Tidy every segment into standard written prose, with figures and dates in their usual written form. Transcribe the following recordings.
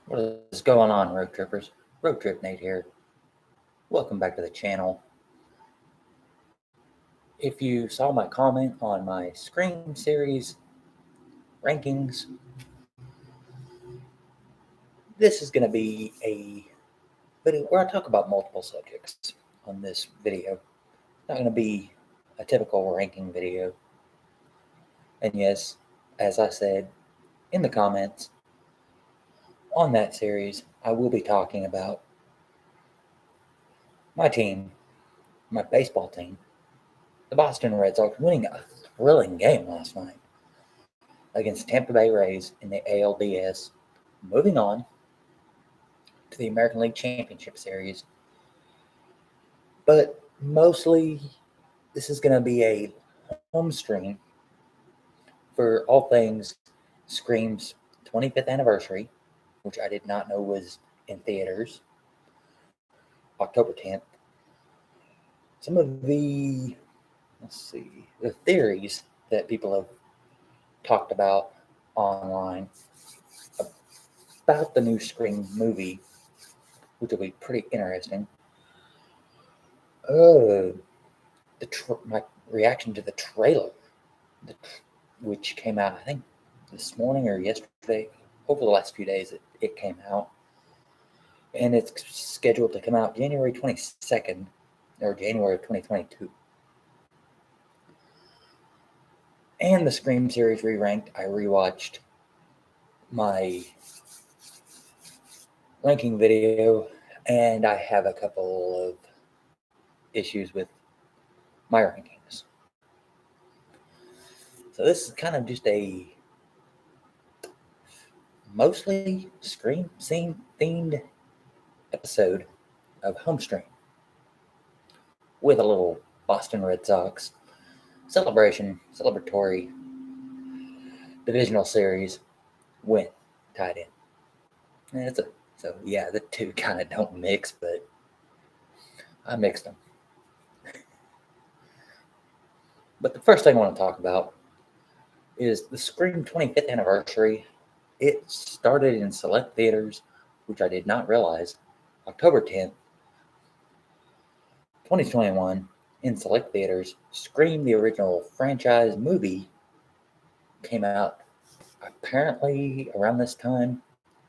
What is going on, road trippers? Road Trip Nate here. Welcome back to the channel. If you saw my comment on my Scream series rankings, this is going to be a video where I talk about multiple subjects on this video. It's not going to be a typical ranking video. And yes, as I said in the comments on that series, I will be talking about my team, my baseball team, the Boston Red Sox winning a thrilling game last night against Tampa Bay Rays in the ALDS. Moving on to the American League Championship Series. But mostly, this is going to be a home stream for all things Scream's 25th anniversary, which I did not know was in theaters, October 10th. Some of the theories that people have talked about online about the new Scream movie, which will be pretty interesting. My reaction to the trailer, which came out, I think, this morning or yesterday. Over the last few days, it came out. And it's scheduled to come out January 22nd or January of 2022. And the Scream series re-ranked. I rewatched my ranking video, and I have a couple of issues with my rankings. So this is kind of just a mostly Scream scene themed episode of Homestream with a little Boston Red Sox celebratory divisional series win tied in. And the two kind of don't mix, but I mixed them. But the first thing I want to talk about is the Scream 25th anniversary. It started in select theaters, which I did not realize, October 10th, 2021, in select theaters. Scream, the original franchise movie, came out apparently around this time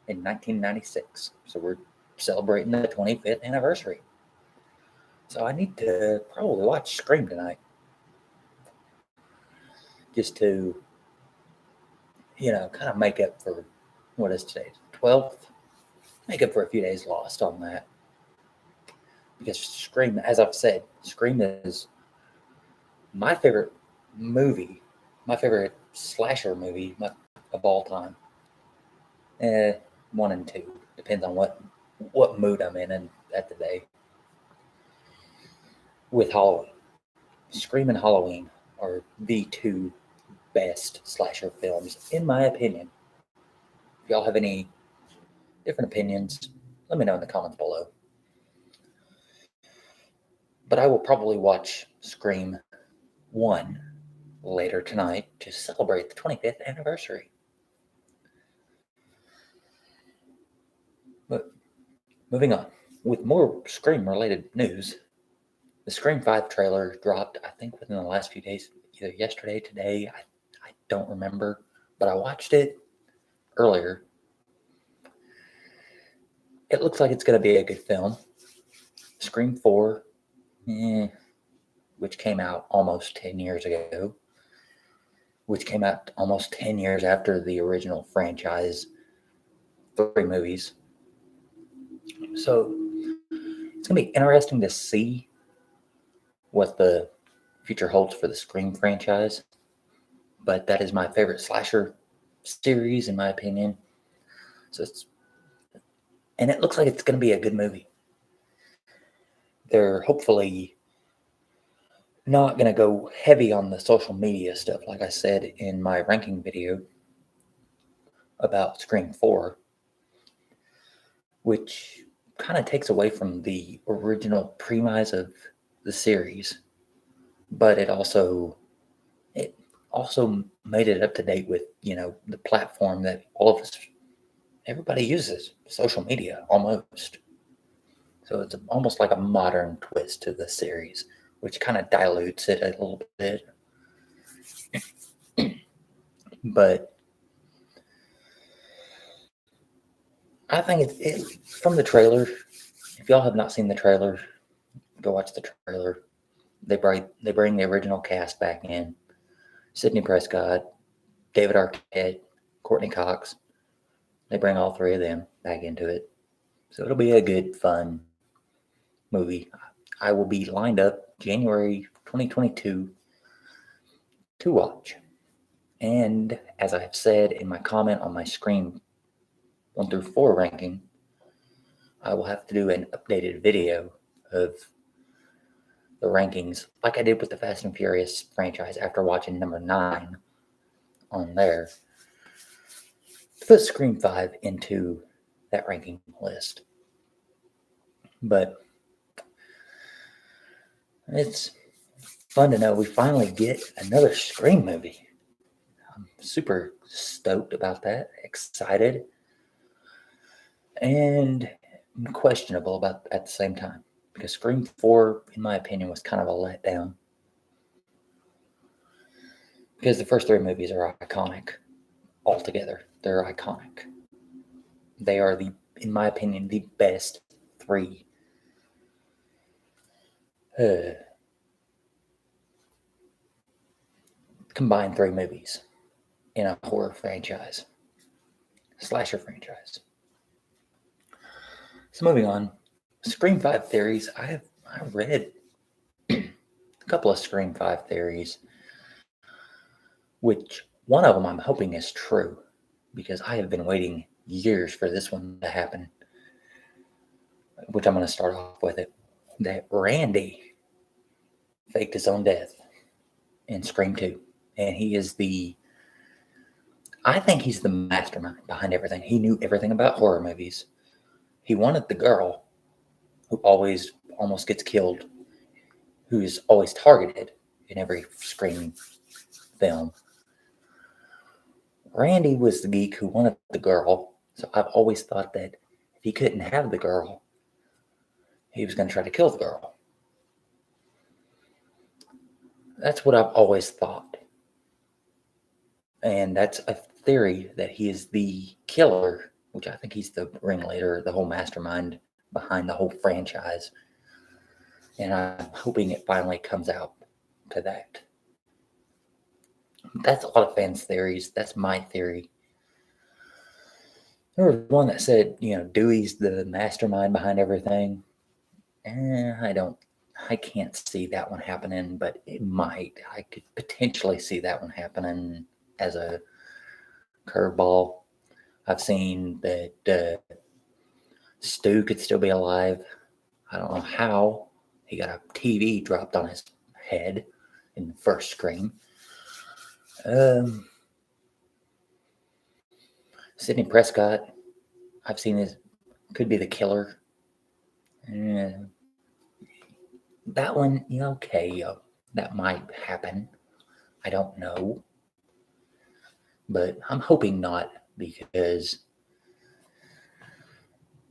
in 1996. So we're celebrating the 25th anniversary. So I need to probably watch Scream tonight. Just to, kind of make up for, what is today, 12th? Make up for a few days lost on that. Because Scream, as I've said, Scream is my favorite movie, my favorite slasher movie of all time. 1 and 2, depends on what mood I'm in at the day. With Halloween, Scream and Halloween are the two best slasher films, in my opinion. If y'all have any different opinions, let me know in the comments below. But I will probably watch Scream 1 later tonight to celebrate the 25th anniversary. But moving on, with more Scream-related news, the Scream 5 trailer dropped, I think, within the last few days, either yesterday, today, I don't remember, but I watched it earlier. It looks like it's going to be a good film. Scream 4, which came out almost 10 years ago, which came out almost 10 years after the original franchise 3 movies. So it's going to be interesting to see what the future holds for the Scream franchise. But that is my favorite slasher series, in my opinion. And it looks like it's going to be a good movie. They're hopefully not going to go heavy on the social media stuff, like I said in my ranking video about Scream 4, which kind of takes away from the original premise of the series, but it also made it up to date with, the platform that all of us everybody uses social media almost. So it's almost like a modern twist to the series, which kind of dilutes it a little bit. But I think from the trailer, if y'all have not seen the trailer, go watch the trailer. They bring the original cast back in. Sidney Prescott, David Arquette, Courtney Cox. They bring all three of them back into it. So it'll be a good, fun movie. I will be lined up January 2022 to watch. And as I've said in my comment on my Scream 1 through 4 ranking, I will have to do an updated video of the rankings like I did with the Fast and Furious franchise after watching number 9 on there. Put Scream 5 into that ranking list. But it's fun to know we finally get another Scream movie. I'm super stoked about that, excited, and questionable about at the same time. Because Scream 4, in my opinion, was kind of a letdown. Because the first 3 movies are iconic altogether. They're iconic. They are, in my opinion, the best 3 combined 3 movies in a horror franchise, slasher franchise. So moving on, Scream 5 theories. I read a couple of Scream 5 theories, which one of them I'm hoping is true, because I have been waiting years for this one to happen, which I'm going to start off with it, that Randy faked his own death in Scream 2. And he is I think he's the mastermind behind everything. He knew everything about horror movies. He wanted the girl who always almost gets killed, who is always targeted in every Scream film. Randy was the geek who wanted the girl, so I've always thought that if he couldn't have the girl, he was going to try to kill the girl. That's what I've always thought. And that's a theory that he is the killer, which I think he's the ringleader, the whole mastermind behind the whole franchise. And I'm hoping it finally comes out to that. That's a lot of fans' theories. That's my theory. There was one that said, Dewey's the mastermind behind everything. I can't see that one happening, but it might. I could potentially see that one happening as a curveball. I've seen that Stu could still be alive. I don't know how. He got a TV dropped on his head in the first Scream. Sidney Prescott, I've seen could be the killer. That one, okay, that might happen. I don't know. But I'm hoping not, because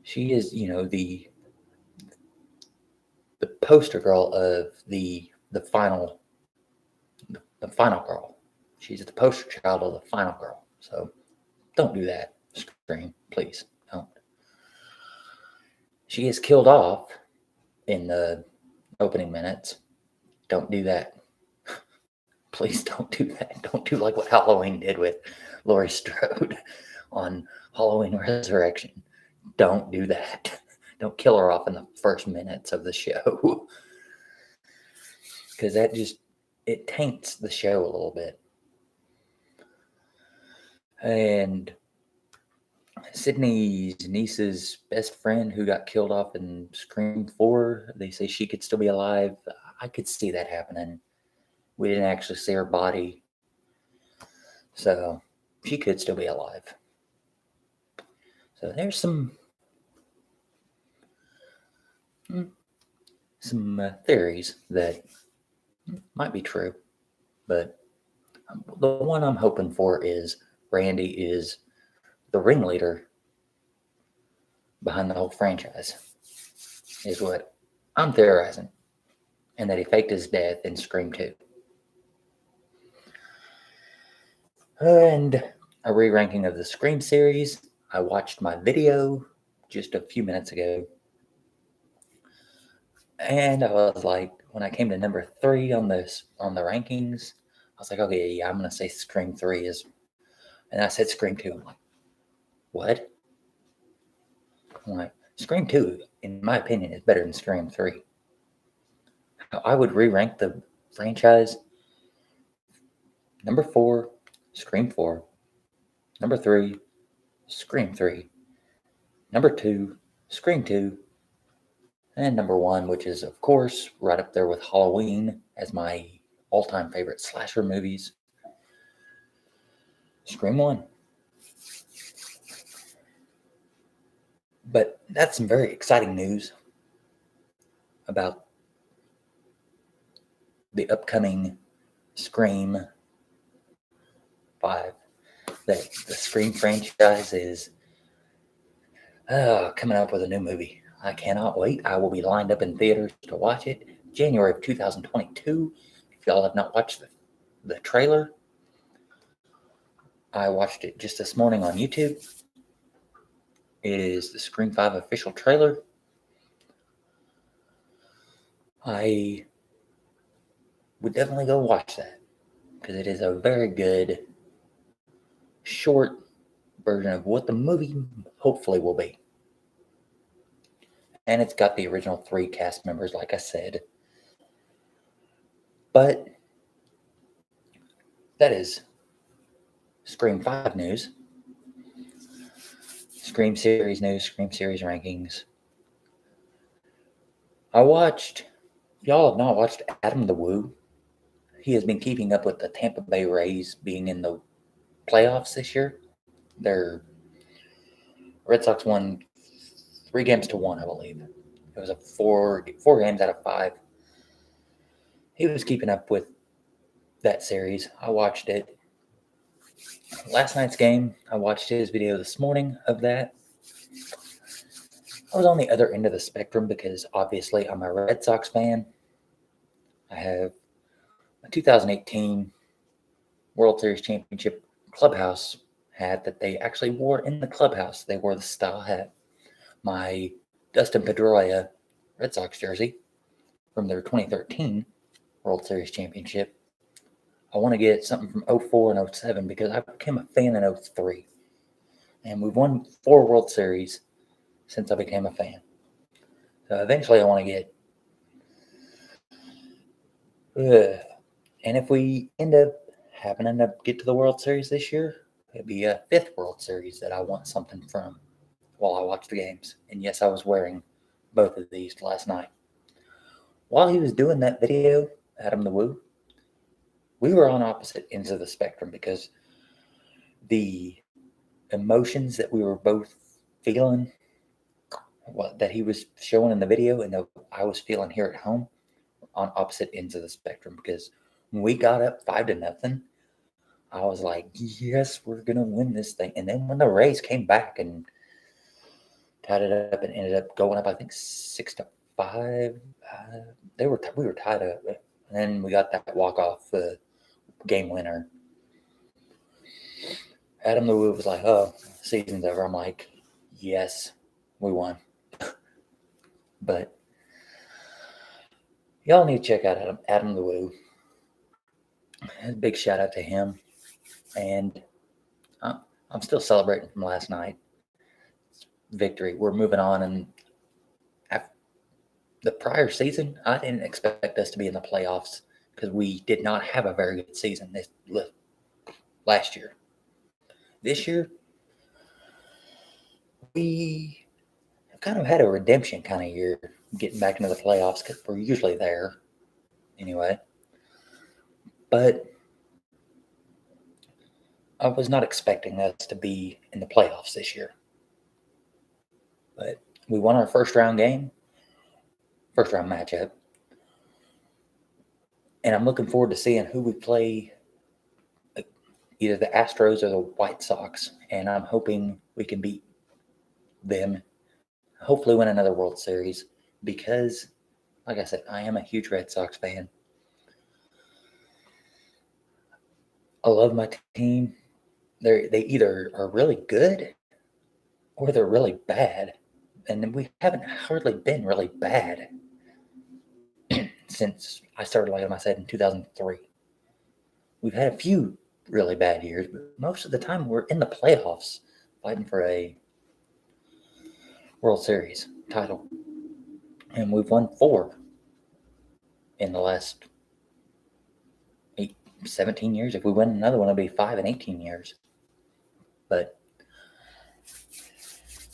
she is, the poster girl of the final girl. She's the poster child of the final girl. So don't do that, Scream. Please don't. She is killed off in the opening minutes. Don't do that. Please don't do that. Don't do like what Halloween did with Laurie Strode on Halloween Resurrection. Don't do that. Don't kill her off in the first minutes of the show. Because that it taints the show a little bit. And Sydney's niece's best friend who got killed off in Scream 4, they say she could still be alive. I could see that happening. We didn't actually see her body. So she could still be alive. So there's some theories that might be true. But the one I'm hoping for is Randy is the ringleader behind the whole franchise, is what I'm theorizing, and that he faked his death in Scream 2. And a re-ranking of the Scream series. I watched my video just a few minutes ago, and I was like, when I came to number 3 on the rankings, I was like, okay, yeah, I'm gonna say Scream 3 is, and I said Scream 2. I'm like, what? I'm like, Scream 2, in my opinion, is better than Scream 3. I would re-rank the franchise: number 4, Scream 4; number 3, Scream 3; number 2, Scream 2; and number 1, which is, of course, right up there with Halloween as my all-time favorite slasher movies, Scream 1. But that's some very exciting news about the upcoming Scream 5. That the Scream franchise is coming up with a new movie. I cannot wait. I will be lined up in theaters to watch it January of 2022. If y'all have not watched the trailer, I watched it just this morning on YouTube. It is the Scream 5 official trailer. I would definitely go watch that because it is a very good, short version of what the movie hopefully will be. And it's got the original 3 cast members, like I said. But that is Scream 5 news. Scream series news, Scream series rankings. Y'all have not watched Adam the Woo. He has been keeping up with the Tampa Bay Rays being in the playoffs this year. Their Red Sox won 3-1, I believe. It was a four games out of 5. He was keeping up with that series. I watched it. Last night's game, I watched his video this morning of that. I was on the other end of the spectrum because obviously I'm a Red Sox fan. I have a 2018 World Series Championship clubhouse hat that they actually wore in the clubhouse. They wore the style hat. My Dustin Pedroia Red Sox jersey from their 2013 World Series Championship. I want to get something from 04 and 07 because I became a fan in 03. And we've won 4 World Series since I became a fan. So eventually I want to get... and if we end up happening to get to the World Series this year, it'd be a 5th World Series that I want something from while I watch the games. And yes, I was wearing both of these last night. While he was doing that video, Adam the Woo, we were on opposite ends of the spectrum because the emotions that we were both feeling, that he was showing in the video and that I was feeling here at home, on opposite ends of the spectrum. Because when we got up 5-0, I was like, yes, we're going to win this thing. And then when the Rays came back and tied it up and ended up going up, I think 6-5, we were tied up. And then we got that walk-off game winner. Adam the Woo was like, oh, season's over. I'm like, yes, we won. But y'all need to check out Adam the Woo. A big shout out to him. And I'm still celebrating from last night. Victory. We're moving on. And the prior season, I didn't expect us to be in the playoffs because we did not have a very good season last year. This year, we have kind of had a redemption kind of year, getting back into the playoffs because we're usually there anyway. But I was not expecting us to be in the playoffs this year. But we won our first round matchup. And I'm looking forward to seeing who we play, either the Astros or the White Sox. And I'm hoping we can beat them hopefully win another World Series because, like I said, I am a huge Red Sox fan. I love my team. They either are really good or they're really bad. And we haven't hardly been really bad since I started, like I said, in 2003. We've had a few really bad years, but most of the time we're in the playoffs fighting for a World Series title. And we've won 4 in the last 17 years. If we win another one, it'll be 5 in 18 years. But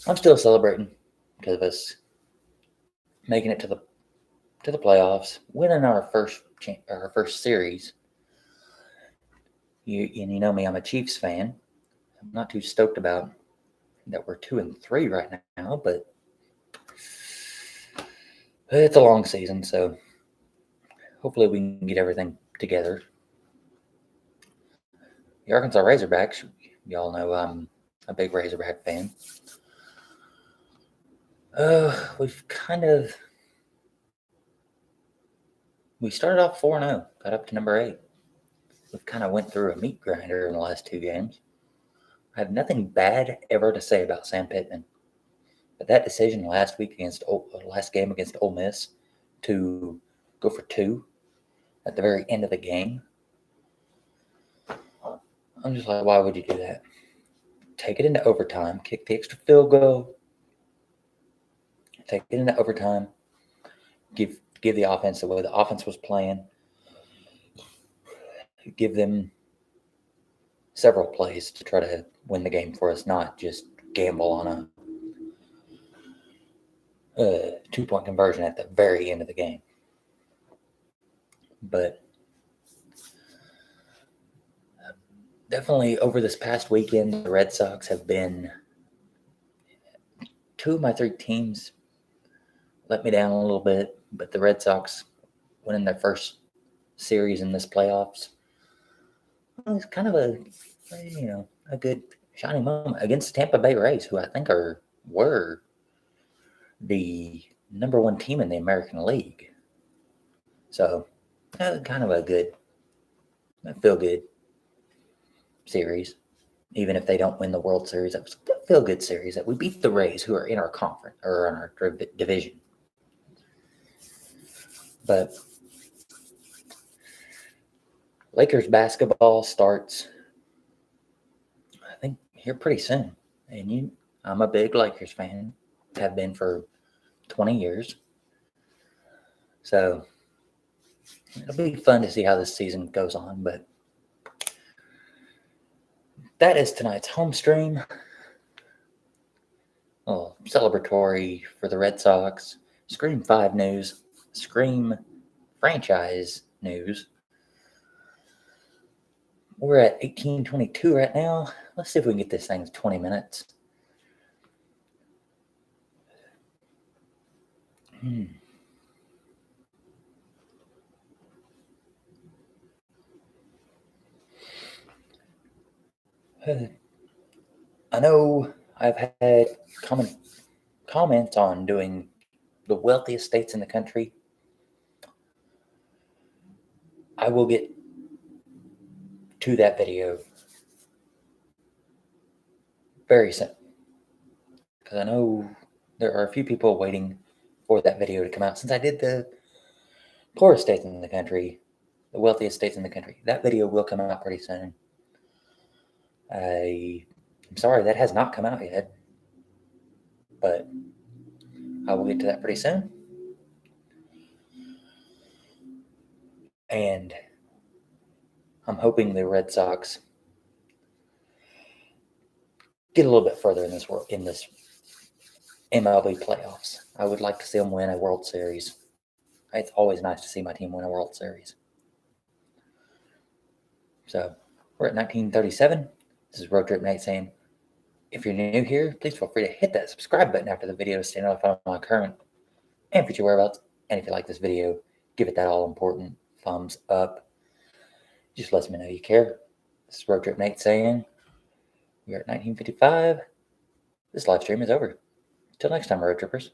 I'm still celebrating because of us making it to the playoffs, winning our first series. You know me, I'm a Chiefs fan. I'm not too stoked about that we're 2-3 right now, but it's a long season, so hopefully we can get everything together. The Arkansas Razorbacks, y'all know I'm a big Razorback fan. We started off 4-0, got up to number 8. We've kind of went through a meat grinder in the last 2 games. I have nothing bad ever to say about Sam Pittman, but that decision last game against Ole Miss to go for 2 at the very end of the game, I'm just like, why would you do that? Take it into overtime, kick the extra field goal, take it into overtime, give the offense the way the offense was playing, give them several plays to try to win the game for us, not just gamble on a 2-point conversion at the very end of the game. But definitely over this past weekend, the Red Sox have been 2 of my 3 teams let me down a little bit, but the Red Sox winning their first series in this playoffs, it's kind of a good shining moment against Tampa Bay Rays, who I think were the number 1 team in the American League. So, kind of a good, feel-good series. Even if they don't win the World Series, that was a feel-good series that we beat the Rays, who are in our conference or in our division. But Lakers basketball starts, I think, here pretty soon. And I'm a big Lakers fan, have been for 20 years. So it'll be fun to see how this season goes on. But that is tonight's home stream. Oh, celebratory for the Red Sox. Scream 5 news. Scream franchise news. We're at 18:22 right now. Let's see if we can get this thing to 20 minutes. I know I've had comments on doing the wealthiest states in the country. I will get to that video very soon, because I know there are a few people waiting for that video to come out since I did the poorest states in the country, the wealthiest states in the country. That video will come out pretty soon. I'm sorry that has not come out yet, but I will get to that pretty soon. And I'm hoping the Red Sox get a little bit further in this MLB playoffs. I would like to see them win a World Series. It's always nice to see my team win a World Series. So we're at 1937. This is Road Trip Nate saying, if you're new here, please feel free to hit that subscribe button after the video to stay notified on my current and future whereabouts. And if you like this video, give it that all-important thumbs up. Just lets me know you care. This is Road Trip Nate saying, we are at 1955. This live stream is over. Till next time, road trippers.